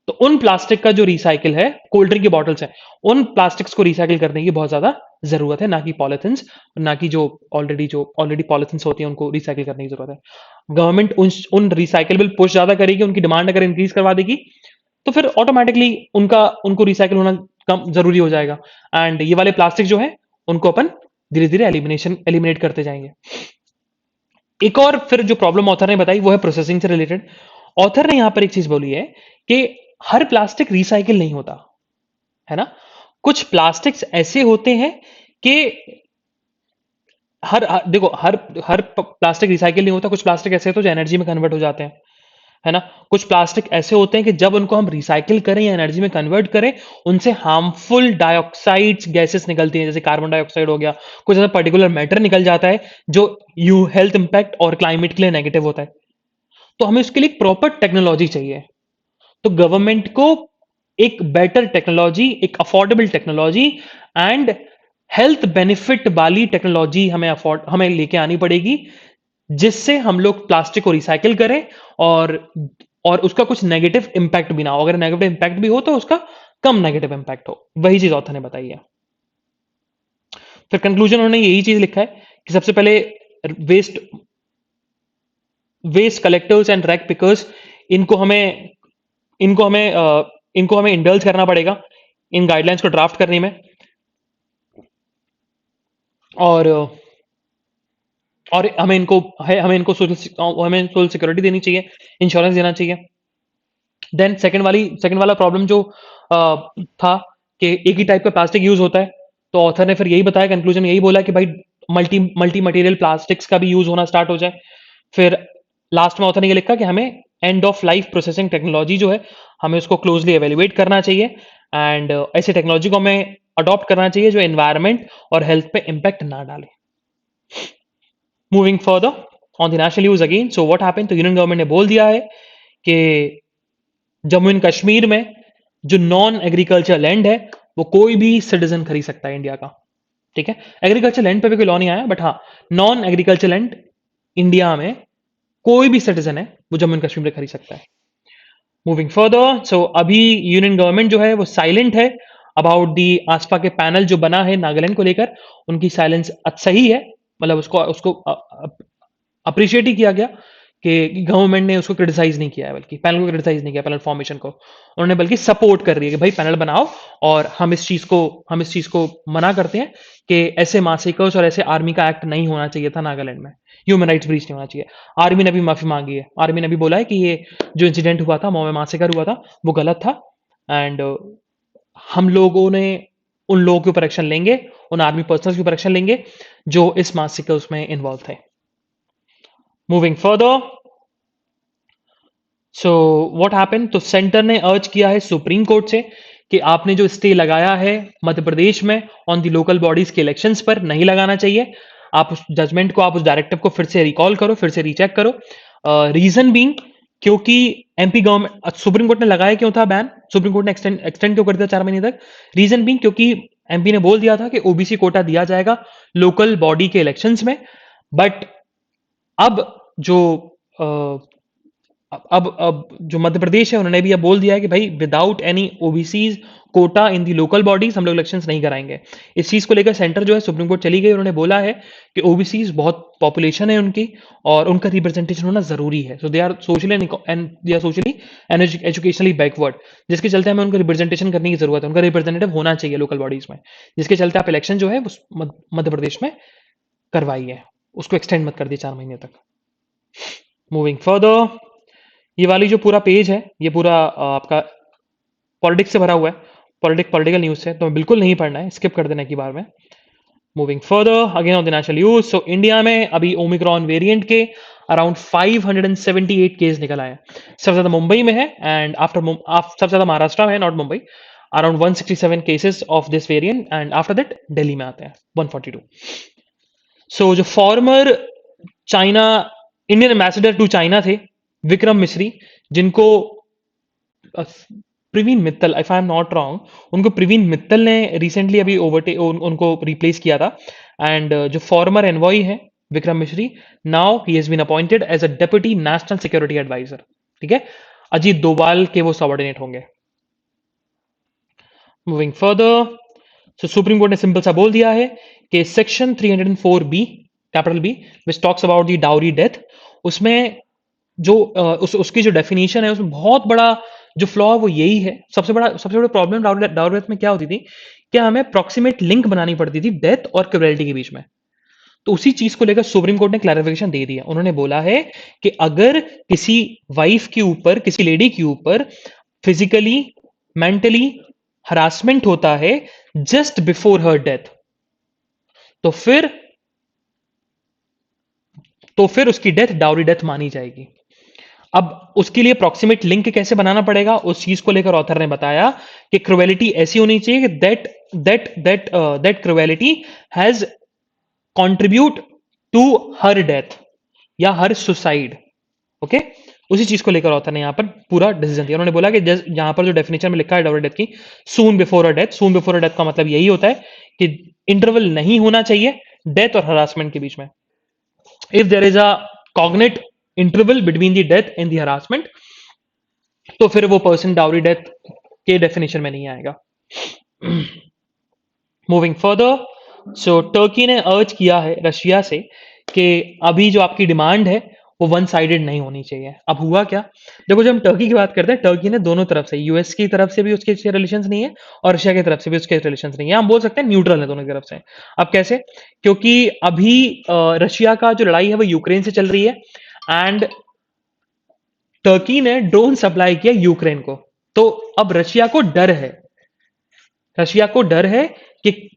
[SPEAKER 1] तो उन प्लास्टिक का जो रिसाइकिल है, कोल्ड ड्रिंक की बॉटल्स है, उन प्लास्टिक्स को रिसाइकिल करने की बहुत ज्यादा जरूरत है, ना कि पॉलिथिन्स, ना कि जो ऑलरेडी पॉलिथिन्स होती हैं उनको रिसाइकिल करने की जरूरत है। गवर्नमेंट उन रिसाइकेबल पुश ज्यादा करेगी, उनकी डिमांड अगर इंक्रीज करवा देगी, तो फिर ऑटोमेटिकली उनको रिसाइकिल होना कम जरूरी हो जाएगा। एंड ये वाले प्लास्टिक जो है उनको अपन धीरे धीरे एलिमिनेट करते जाएंगे। एक और फिर जो प्रॉब्लम ऑथर ने बताई वो है प्रोसेसिंग से रिलेटेड। ऑथर ने यहां पर एक चीज बोली है कि हर प्लास्टिक रिसाइकिल नहीं होता है ना। कुछ प्लास्टिक्स ऐसे होते हैं कि देखो हर हर प्लास्टिक रिसाइकिल नहीं होता। कुछ प्लास्टिक ऐसे होते हैं जो एनर्जी में कन्वर्ट हो जाते हैं, है ना। कुछ प्लास्टिक ऐसे होते हैं कि जब उनको हम रिसाइकिल करें या एनर्जी में कन्वर्ट करें, उनसे हार्मफुल डाइऑक्साइड्स गैसेस निकलती हैं, जैसे कार्बन डाइऑक्साइड हो गया। कुछ ऐसा पर्टिकुलर मैटर निकल जाता है जो यू हेल्थ इंपैक्ट और क्लाइमेट के लिए नेगेटिव होता है। तो हमें उसके लिए प्रॉपर टेक्नोलॉजी चाहिए। तो गवर्नमेंट को एक बेटर टेक्नोलॉजी, एक affordable technology and health benefit वाली टेक्नोलॉजी हमें लेके आनी पड़ेगी, जिससे हम लोग प्लास्टिक को रिसाइकिल करें और उसका कुछ नेगेटिव इंपैक्ट भी ना हो। अगर नेगेटिव इंपैक्ट भी हो तो उसका कम नेगेटिव इंपैक्ट हो। वही चीज ऑथर ने बताई है। फिर कंक्लूजन उन्होंने यही चीज लिखा है कि सबसे पहले waste waste collectors and rag pickers, इनको हमें इनको हमें इनको हमें इंडल्ज करना पड़ेगा इन गाइडलाइंस को ड्राफ्ट करने में। और हमें सोशल सिक्योरिटी देनी चाहिए, इंश्योरेंस देना चाहिए। देन सेकंड वाला प्रॉब्लम जो था कि एक ही टाइप का प्लास्टिक यूज होता है, तो ऑथर ने फिर यही बताया, कंक्लूजन यही बोला कि भाई मल्टी मल्टी मटेरियल प्लास्टिक्स का भी यूज होना स्टार्ट हो जाए। फिर लास्ट में ऑथर ने ये लिखा कि हमें end of life processing technology जो है, हमें उसको क्लोजली एवेल्युएट करना चाहिए एंड ऐसे टेक्नोलॉजी को हमें अडॉप्ट करना चाहिए जो एनवायरमेंट और हेल्थ पे इंपैक्ट ना डाले। Moving further on the national use again, so what happened, तो यूनियन गवर्नमेंट ने बोल दिया है कि जम्मू एंड कश्मीर में जो नॉन एग्रीकल्चर लैंड है वो कोई भी सिटीजन खरीद सकता है इंडिया का। ठीक है, एग्रीकल्चर लैंड पे भी कोई लॉ नहीं आया, बट हाँ, नॉन एग्रीकल्चर लैंड इंडिया में कोई भी सिटीजन है वो जम्मू एंड कश्मीर में खरीद सकता है। मूविंग फर्दर, सो अभी यूनियन गवर्नमेंट जो है वो साइलेंट है अबाउट दी आसपा के पैनल जो बना है नागालैंड को लेकर। उनकी साइलेंस सही है, मतलब उसको उसको अप्रिशिएट ही किया गया कि गवर्नमेंट ने उसको क्रिटिसाइज नहीं किया है, बल्कि पैनल को क्रिटिसाइज नहीं किया, पैनल फॉर्मेशन को उन्होंने बल्कि सपोर्ट कर रही है कि भाई पैनल बनाओ। और हम इस चीज को मना करते हैं कि ऐसे मासिकर्स और ऐसे आर्मी का एक्ट नहीं होना चाहिए था नागालैंड में, ह्यूमन राइट्स ब्रीच नहीं होना चाहिए। आर्मी ने भी माफी मांगी है। आर्मी ने भी बोला है कि ये जो इंसिडेंट हुआ था, मॉ मासिकर हुआ था, वो गलत था एंड हम लोगों ने उन लोगों के ऊपर एक्शन लेंगे, उन आर्मी पर्सनल के ऊपर एक्शन लेंगे जो इस मासिकर्स में इन्वॉल्व थे। Moving further, so what happen, तो सेंटर ने अर्ज किया है सुप्रीम कोर्ट से कि आपने जो स्टे लगाया है मध्य प्रदेश में ऑन दी लोकल बॉडीज के इलेक्शंस पर, नहीं लगाना चाहिए। आप उस जजमेंट को, आप उस डायरेक्टिव को फिर से रिकॉल करो, फिर से रीचेक करो। रीजन बीइंग, क्योंकि एमपी गवर्नमेंट, सुप्रीम कोर्ट ने लगाया क्यों था बैन, सुप्रीम कोर्ट ने एक्सटेंड क्यों कर दिया 4 महीने तक। रीजन बीइंग, क्योंकि एमपी ने बोल दिया था कि ओबीसी कोटा दिया जाएगा लोकल बॉडी के इलेक्शंस में। बट अब जो अब जो मध्य प्रदेश है उन्होंने भी अब बोल दिया है कि भाई विदाउट एनी ओबीसीज कोटा इन दी लोकल बॉडीज हम लोग इलेक्शंस नहीं कराएंगे। इस चीज को लेकर सेंटर जो है सुप्रीम कोर्ट चली गई। उन्होंने बोला है कि ओबीसीज बहुत पॉपुलेशन है उनकी और उनका रिप्रेजेंटेशन होना जरूरी है। So they are socially and they are socially and educationally backward, जिसके चलते हमें उनका रिप्रेजेंटेशन करने की जरूरत है। उनका रिप्रेजेंटेटिव होना चाहिए लोकल बॉडीज में, जिसके चलते आप इलेक्शन जो है मध्य प्रदेश में करवाइए, उसको एक्सटेंड मत कर दिए 4 महीने तक। मूविंग फर्दर, ये वाली जो पूरा पेज है ये पूरा आपका पॉलिटिक्स से भरा हुआ है, पॉलिटिकल न्यूज से, तो बिल्कुल नहीं पढ़ना है, स्किप कर देना की बार में। Moving further again on the national news, so India में अभी ओमिक्रॉन वेरिएंट के अराउंड 578 केस निकल आए हैं। सबसे ज्यादा मुंबई में है एंड सबसे ज्यादा महाराष्ट्र में है, not Mumbai. Around 167 cases of this variant and after that Delhi में आते हैं 142। सो जो former China Indian ambassador to China थे विक्रम मिश्री, जिनको Praveen Mittal, if I am not wrong, उनको प्रवीण मित्तल ने रिसेंटली अभी उनको रिप्लेस किया था। एंड जो फॉर्मर एनवॉय है Vikram Mishri, now he has been appointed as a deputy national security adviser. ठीक है, अजीत डोभाल के वो सबऑर्डिनेट होंगे। Moving further, so supreme court ने सिंपल सा बोल दिया है कि section 304 B capital B which talks about the dowry death, उसमें जो उसकी जो डेफिनेशन है उसमें बहुत बड़ा जो फ्लॉ है वो यही है। सबसे बड़ा प्रॉब्लम डाउरी डेथ में क्या होती थी, क्या हमें प्रॉक्सिमेट लिंक बनानी पड़ती थी डेथ और क्रुएल्टी के बीच में। तो उसी चीज को लेकर सुप्रीम कोर्ट ने क्लैरिफिकेशन दे दिया। उन्होंने बोला है कि अगर किसी वाइफ के ऊपर, किसी लेडी के ऊपर फिजिकली, मेंटली हरासमेंट होता है जस्ट बिफोर हर डेथ, तो फिर उसकी डेथ डाउरी डेथ मानी जाएगी। अब उसके लिए प्रॉक्सिमेट लिंक कैसे बनाना पड़ेगा, उस चीज को लेकर ऑथर ने बताया कि क्रुएलिटी ऐसी होनी चाहिए कि that cruelty has contribute to her death या हर सुसाइड। ओके, उसी चीज को लेकर ऑथर ने यहां पर पूरा डिसीजन दिया। उन्होंने बोला कि यहां पर जो डेफिनेशन में लिखा है डाउरी डेथ की, सून before a death, soon before a death का मतलब यही होता है कि इंटरवल नहीं होना चाहिए डेथ और हरासमेंट के बीच में। If there is a cognate interval between the death and the harassment, तो फिर वो पर्सन डाउरी डेथ के डेफिनेशन में नहीं आएगा। मूविंग फर्दर, सो टर्की ने अर्ज किया है रशिया से कि अभी जो आपकी डिमांड है वो वन साइडेड नहीं होनी चाहिए। अब हुआ क्या, देखो जब हम टर्की की बात करते हैं, टर्की ने दोनों तरफ से, यूएस की तरफ से भी उसके रिलेशंस नहीं है और रशिया की तरफ से भी उसके रिलेशंस नहीं है। हम बोल सकते हैं न्यूट्रल है दोनों की तरफ से। अब कैसे, क्योंकि अभी रशिया का जो लड़ाई है वो यूक्रेन से चल रही है एंड टर्की ने ड्रोन सप्लाई किया यूक्रेन को। तो अब रशिया को डर है कि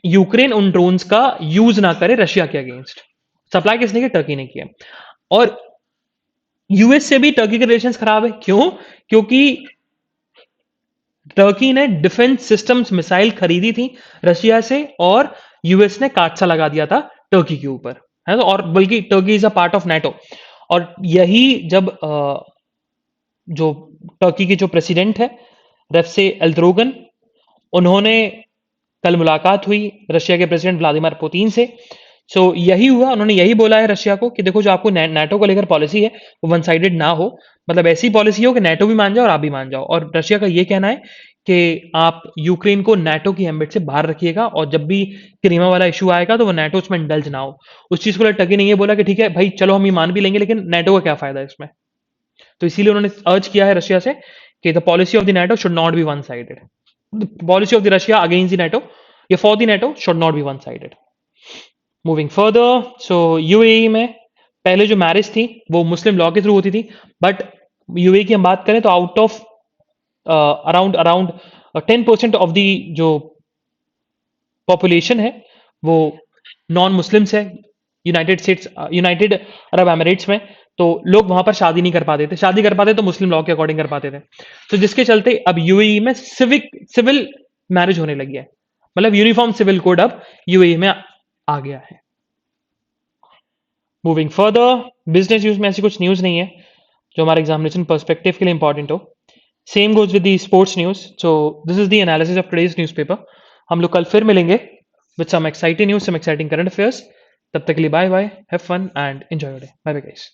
[SPEAKER 1] यूक्रेन उन ड्रोन्स का यूज ना करे रशिया के अगेंस्ट। सप्लाई किसने किया, टर्की ने किया। और यूएस से भी टर्की के रिलेशंस खराब है, क्यों, क्योंकि टर्की ने डिफेंस सिस्टम्स मिसाइल खरीदी थी रशिया से और यूएस ने काटसा लगा दिया था टर्की के ऊपर, है ना। और बल्कि Turkey is a part of NATO. और यही जब जो टर्की के जो प्रेसिडेंट है रेफसे एल्द्रोगन, उन्होंने कल मुलाकात हुई रशिया के प्रेसिडेंट व्लादिमीर पुतिन से। सो यही हुआ, उन्होंने यही बोला है रशिया को कि देखो जो आपको नाटो को लेकर पॉलिसी है वो वन साइडेड ना हो, मतलब ऐसी पॉलिसी हो कि नाटो भी मान जाओ और आप भी मान जाओ। और रशिया का ये कहना है कि आप यूक्रेन को नाटो की एम्बिट से बाहर रखिएगा और जब भी क्रीमा वाला इशू आएगा तो वो नाटो उसमें इंडल्ज ना हो। उस चीज को लेकर टर्की ने ये बोला कि ठीक है भाई चलो हम ये मान भी लेंगे, लेकिन नाटो का क्या फायदा है इसमें। तो इसीलिए उन्होंने अर्ज किया है रशिया से कि the policy of the NATO should not be one sided, the policy of the Russia against the NATO या for the NATO should not be one sided. Moving further, so UAE में पहले जो मैरिज थी वो मुस्लिम लॉ के थ्रू होती थी, बट यूएई की हम बात करें तो out of around around 10% of the जो पॉपुलेशन है वो नॉन मुस्लिम्स है यूनाइटेड अरब एमिरेट्स में। तो लोग वहां पर शादी नहीं कर पाते थे, शादी कर पाते तो मुस्लिम लॉ के अकॉर्डिंग कर पाते थे। तो जिसके चलते अब यूएई में सिविल मैरिज होने लगी है, मतलब यूनिफॉर्म सिविल कोड अब यूएई में आ गया है। मूविंग फर्दर, बिजनेस न्यूज में ऐसी कुछ न्यूज नहीं है जो हमारे एग्जामिनेशन पर्सपेक्टिव के लिए इंपॉर्टेंट हो। Same goes with the sports news. So this is the analysis of today's newspaper. हम लोग कल फिर मिलेंगे with some exciting news, some exciting current affairs. तब तक के लिए bye bye, have fun and enjoy your day. Bye bye guys.